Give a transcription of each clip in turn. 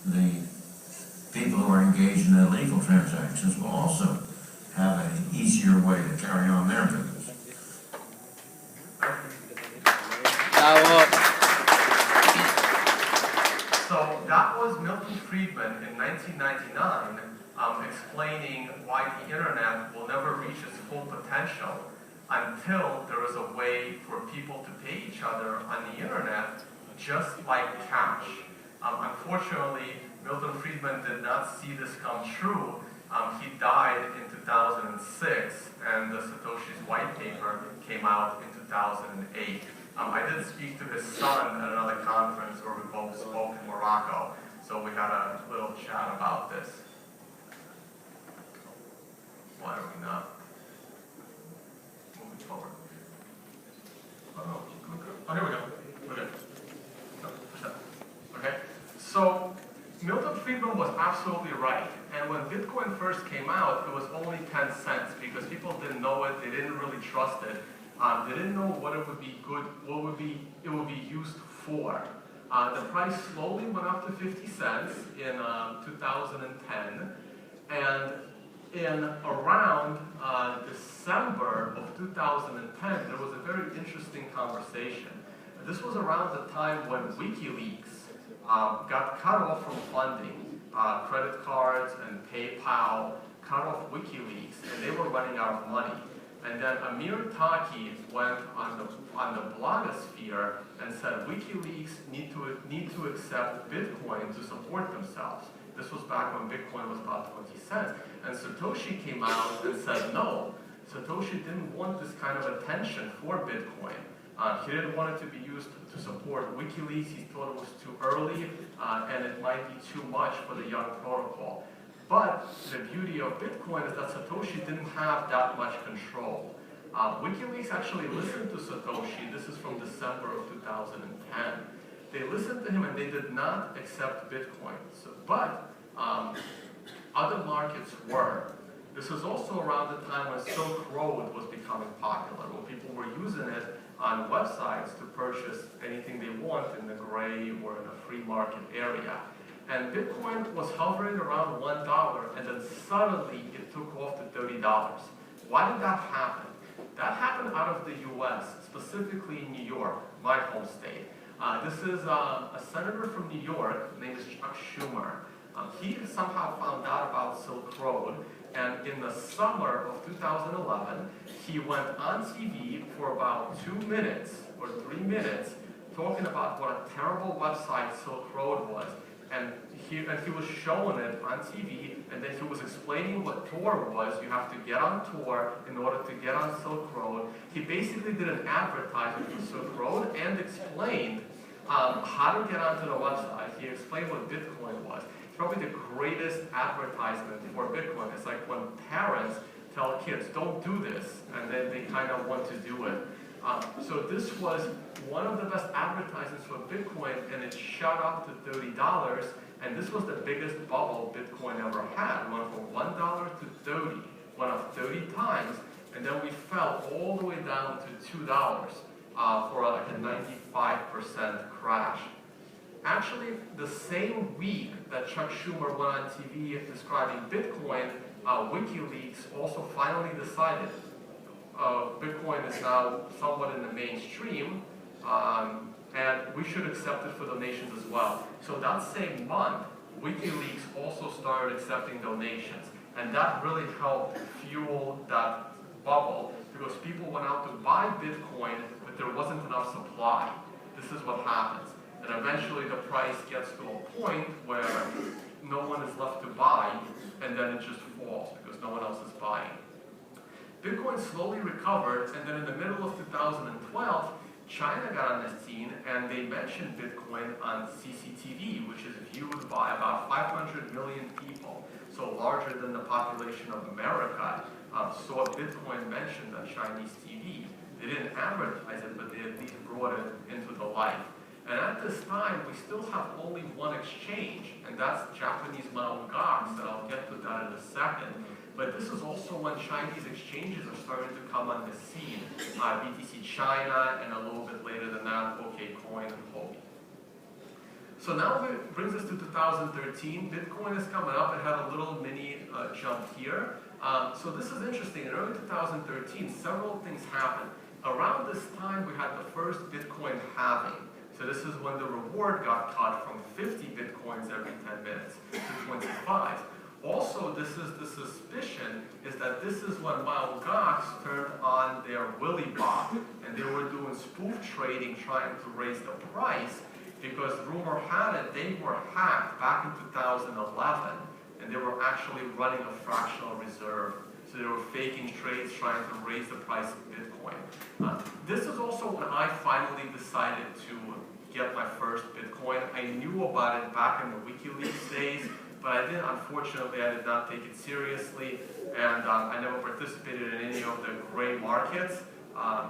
the people who are engaged in illegal transactions will also have an easier way to carry on their business. So that was Milton Friedman in 1999 explaining why the internet will never reach its full potential until there is a way for people to pay each other on the internet just like cash. Unfortunately, Milton Friedman did not see this come true. He died in 2006, and the Satoshi's white paper came out in 2008. I did speak to his son at another conference where we both spoke in Morocco, so we had a little chat about this. Why are we not moving forward? Oh, here we go. We're good. No, push that. Okay. So Milton Friedman was absolutely right. And when Bitcoin first came out, it was only 10 cents because people didn't know it. They didn't really trust it. They didn't know what it would be good, what it would be used for. The price slowly went up to 50 cents in 2010, and in around December of 2010, there was a very interesting conversation. This was around the time when WikiLeaks got cut off from funding. Credit cards and PayPal cut off WikiLeaks, and they were running out of money. And then Amir Taki went on the blogosphere and said WikiLeaks need to accept Bitcoin to support themselves. This was back when Bitcoin was about 20 cents. And Satoshi came out and said no. Satoshi didn't want this kind of attention for Bitcoin. He didn't want it to be used to support WikiLeaks. He thought it was too early and it might be too much for the young protocol. But the beauty of Bitcoin is that Satoshi didn't have that much control. WikiLeaks actually listened to Satoshi. This is from December of 2010. They listened to him and they did not accept Bitcoin. But other markets were. This was also around the time when Silk Road was becoming popular, where people were using it on websites to purchase anything they want in the gray or in a free market area. And Bitcoin was hovering around $1, and then suddenly it took off to $30. Why did that happen? That happened out of the US, specifically in New York, my home state. This is a senator from New York named Chuck Schumer. He somehow found out about Silk Road, and in the summer of 2011, he went on TV for about 2 minutes or 3 minutes talking about what a terrible website Silk Road was. And he was showing it on TV, and then he was explaining what Tor was. You have to get on Tor in order to get on Silk Road. He basically did an advertisement for Silk Road and explained how to get onto the website. He explained what Bitcoin was. It's probably the greatest advertisement for Bitcoin. It's like when parents tell kids, don't do this, and then they kind of want to do it. So this was one of the best advertisements for Bitcoin, and it shot up to $30, and this was the biggest bubble Bitcoin ever had. It went from $1 to 30, went up 30 times, and then we fell all the way down to $2 for like a 95% crash. Actually, the same week that Chuck Schumer went on TV describing Bitcoin, WikiLeaks also finally decided Bitcoin is now somewhat in the mainstream, and we should accept it for donations as well. So that same month, WikiLeaks also started accepting donations, and that really helped fuel that bubble because people went out to buy Bitcoin, but there wasn't enough supply. This is what happens. And eventually the price gets to a point where no one is left to buy, and then it just falls because no one else is buying. Bitcoin slowly recovered, and then in the middle of 2012, China got on the scene, and they mentioned Bitcoin on CCTV, which is viewed by about 500 million people, so larger than the population of America, saw Bitcoin mentioned on Chinese TV. They didn't advertise it, but they at least brought it into the light. And at this time, we still have only one exchange, and that's Japanese Mt. Gox, and I'll get to that in a second. But this is also when Chinese exchanges are starting to come on the scene. BTC China, and a little bit later than that, OKCoin and Huobi. So now it brings us to 2013. Bitcoin is coming up. It had a little mini jump here. So this is interesting. In early 2013, several things happened. Around this time, we had the first Bitcoin halving. So this is when the reward got cut from 50 Bitcoins every 10 minutes to 25. Also, this is the suspicion is that this is when Mt. Gox turned on their Willy bot, and they were doing spoof trading trying to raise the price, because rumor had it they were hacked back in 2011, and they were actually running a fractional reserve. So they were faking trades trying to raise the price of Bitcoin. This is also when I finally decided to get my first Bitcoin. I knew about it back in the WikiLeaks days, but I didn't, unfortunately, I did not take it seriously, and I never participated in any of the gray markets,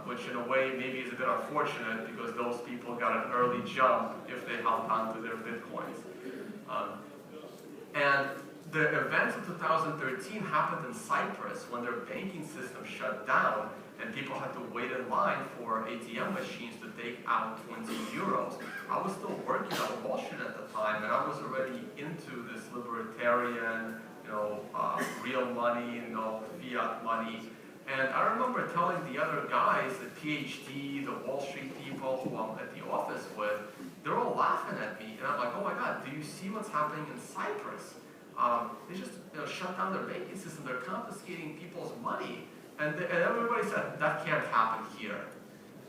which in a way maybe is a bit unfortunate because those people got an early jump if they held on to their Bitcoins. And the events of 2013 happened in Cyprus when their banking system shut down and people had to wait in line for ATM machines to take out 20 euros. I was still working at Wall Street at the time, and I was already into this libertarian, real money, fiat money. And I remember telling the other guys, the PhD, the Wall Street people who I'm at the office with, they're all laughing at me. And I'm like, oh my God, do you see what's happening in Cyprus? They just shut down their banking system. They're confiscating people's money. And everybody said, that can't happen here.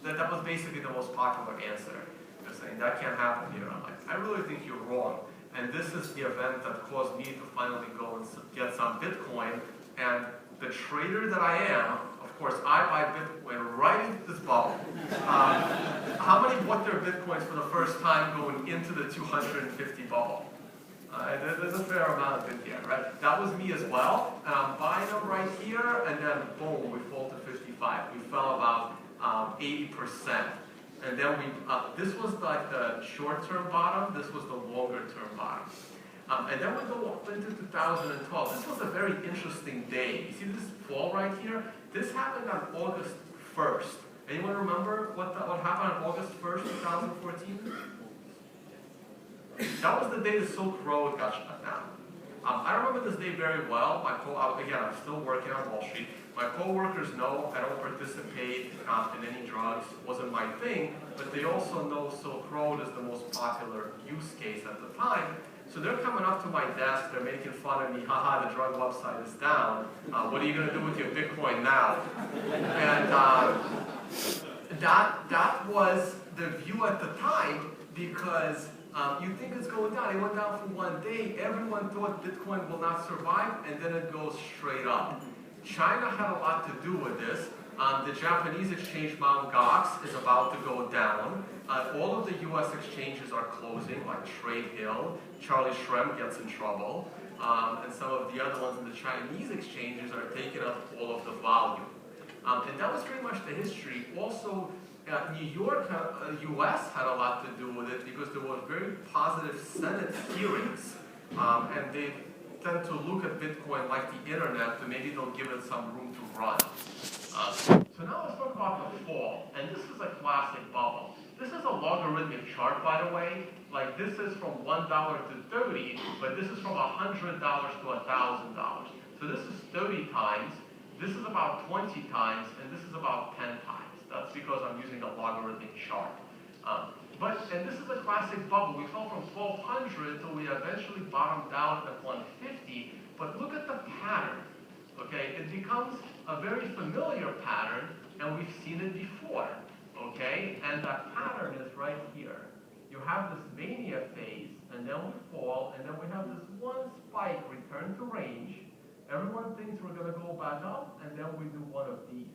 That was basically the most popular answer. They're saying, that can't happen here. I'm like, I really think you're wrong. And this is the event that caused me to finally go and get some Bitcoin. And the trader that I am, of course, I buy Bitcoin right into this bubble. How many bought their Bitcoins for the first time going into the 250 bubble? There's a fair amount of it here, right? That was me as well. And I'm buying them right here, and then boom, we fall to 55. We fell about 80%. And then this was like the short-term bottom. This was the longer-term bottom. And then we go up into 2012. This was a very interesting day. You see this fall right here? This happened on August 1st. Anyone remember what happened on August 1st, 2014? That was the day the Silk Road got shut down. I remember this day very well. Again, I'm still working on Wall Street. My coworkers know I don't participate in any drugs. It wasn't my thing, but they also know Silk Road is the most popular use case at the time. So they're coming up to my desk, they're making fun of me, haha, the drug website is down. What are you going to do with your Bitcoin now? And that was the view at the time, because you think it's going down. It went down for one day. Everyone thought Bitcoin will not survive, and then it goes straight up. China had a lot to do with this. The Japanese exchange Mt. Gox is about to go down. All of the U.S. exchanges are closing, like Trade Hill. Charlie Shrem gets in trouble. And some of the other ones in the Chinese exchanges are taking up all of the volume. And that was pretty much the history. Also, New York, U.S. had a lot to do with it because there were very positive Senate hearings. And they tend to look at Bitcoin like the internet, to maybe they'll give it some room to run. So now let's talk about the fall. And this is a classic bubble. This is a logarithmic chart, by the way. Like, this is from $1 to 30, but this is from $100 to $1,000. So this is 30 times. This is about 20 times, and this is about 10 times. That's because I'm using a logarithmic chart. And this is a classic bubble. We fell from 1200 till we eventually bottomed out at 150. But look at the pattern. Okay, it becomes a very familiar pattern, and we've seen it before. Okay, and that pattern is right here. You have this mania phase, and then we fall, and then we have this one spike, return to range. Everyone thinks we're going to go back up, and then we do one of these.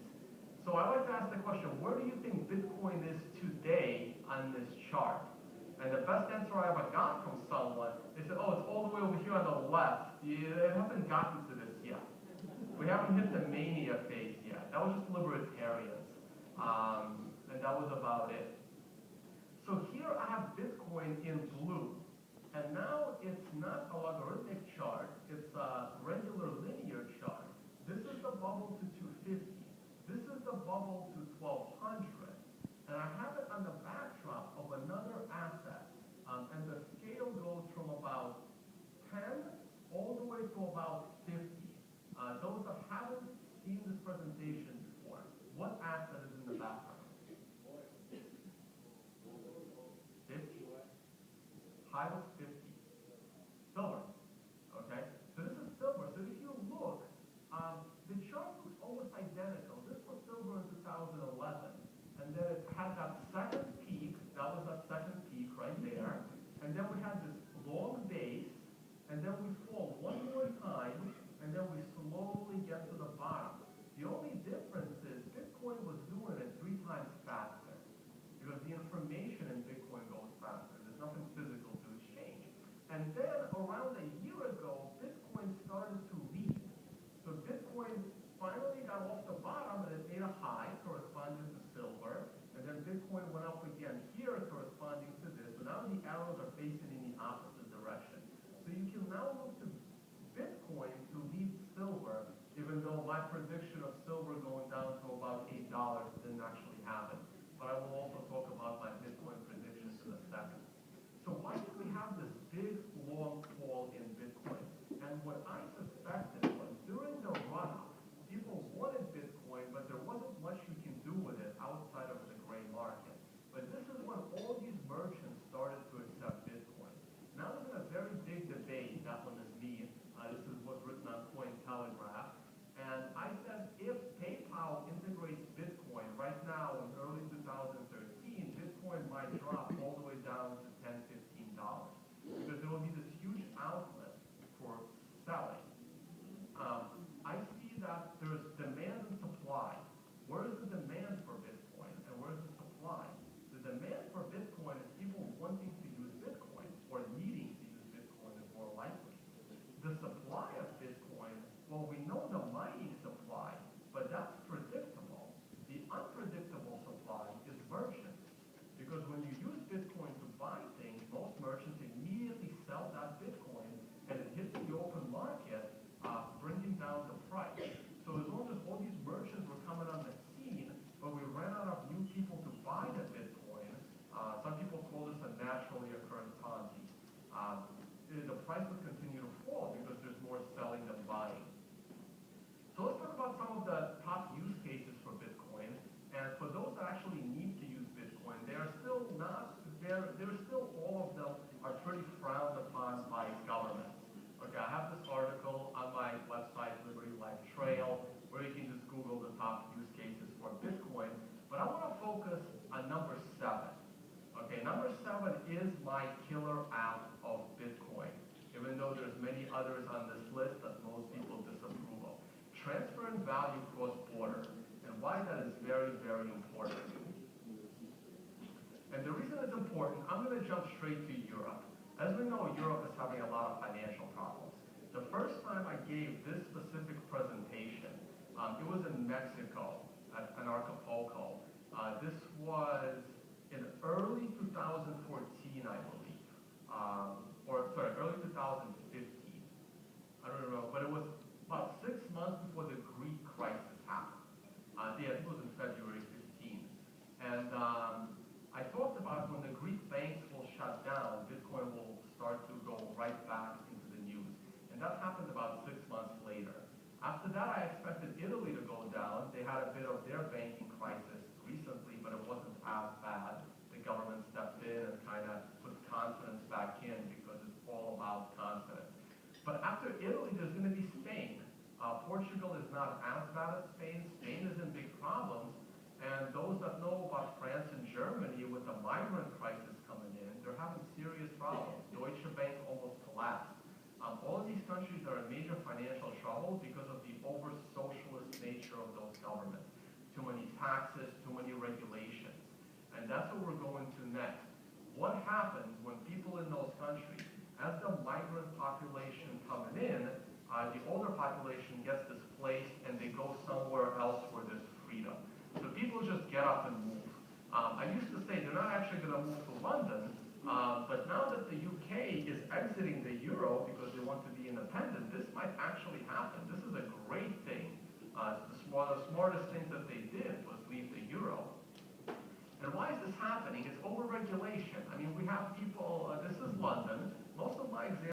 So I like to ask the question, where do you think Bitcoin is today on this chart? And the best answer I ever got from someone, they said, oh, it's all the way over here on the left. You haven't gotten to this yet. We haven't hit the mania phase yet. That was just libertarians. And that was about it. So here I have Bitcoin in blue. And now it's not a logarithmic chart. It's a regular linear chart. This is the bubble to 250. This is the bubble to 1200. And I have it on the backdrop of another asset. And the 10 all the way to about 50. Those that haven't seen this presentation before, what asset is in the background? 50. High was 50. Silver. Okay? So this is silver. So if you look, the chart looks almost identical. This was silver in 2011. And then it had that second peak. That was that second peak right there. And then we had this long base. And then we fall one more time. And then we slowly get to the bottom. The only difference is Bitcoin was doing it 3 times faster. Because the information in Bitcoin goes faster. There's nothing physical to exchange. And then around a year ago, Bitcoin started to lead. So Bitcoin finally got off the bottom and it made a high corresponding to silver. And then Bitcoin went up again here corresponding to this. So now the arrows are facing in the opposite direction. So you can now look to Bitcoin to lead silver, even though my prediction of silver going down to about $8 didn't actually happen. But I will also talk about my Bitcoin predictions in a second. So why did we have this big, long fall in Bitcoin? And what I suspected was during the run-up, people wanted Bitcoin, but there wasn't much you can do with it outside of the gray market. But this is when all these merchants started to accept Bitcoin. Now there's been a very big debate. That one is me. This is what's written on Cointelegraph. And I said if PayPal integrates Bitcoin right now in early 2013, Bitcoin might drop all the way down to $10, $15. Because there will be this huge outlet for selling. I see that there's demand and supply. Where is the demand for Bitcoin and where is the supply? The demand for Bitcoin is people wanting to use Bitcoin or needing to use Bitcoin is more likely. The supply of Bitcoin, well, we know the mining supply, but that's predictable. The unpredictable supply is merchants. Because when you use Bitcoin to buy things, most merchants immediately sell that Bitcoin and it hits the open market, bringing down the price. So as long as all these merchants were coming on the scene, but we ran out of new people to buy the Bitcoin, some people call this a naturally occurring Ponzi. The price would continue to fall because there's more selling than buying. So let's talk about some of the top use cases for Bitcoin. And for those that actually need to use Bitcoin, they are still not, they're still, all of them are pretty frowned upon by governments. Okay, I have this article on my website, Liberty Life Trail, where you can just Google the top use cases for Bitcoin. But I want to focus on number 7. Okay, number 7 is my killer app of Bitcoin, even though there's many others on this list that most people disapprove of. Transferring value cross-border, and why that is very, very important. And the reason it's important, I'm going to jump straight to Europe. As we know, Europe is having a lot of financial problems. The first time I gave this specific presentation, it was in Mexico, at Acapulco. This was in early 2014, I believe, early 2015. I don't remember, but it was about 6 months before the Greek crisis happened. I think it was in February 15. And I talked about when the Greek banks will shut down, Bitcoin will start to go right back into the news. And that happened about 6 months later. After that, I expected Italy to go down. They had a bit of their banking crisis recently, but it wasn't as bad. The government stepped in and kind of put confidence back in because it's all about confidence. But after Italy, there's going to be Spain. Portugal is not as bad as Spain. Spain is in big problems. And those that know about France and Germany with the migrant crisis coming in, they're having serious problems. Deutsche Bank almost collapsed. All of these countries are in major financial trouble because of the over-socialist nature of those governments. Too many taxes, too many regulations. And that's what we're going to next. What happens when people in those countries, as the migrant population coming in, the older population gets displaced and they go somewhere else where there's freedom. So people just get up and move. I used to say they're not actually going to move to London, but now that the UK is exiting the euro because they want to be independent, this might actually happen. This is a great thing. One of the smartest things that they did was leave the euro. And why is this happening? It's over-regulation. I mean, we have people, this is London. Most of my examples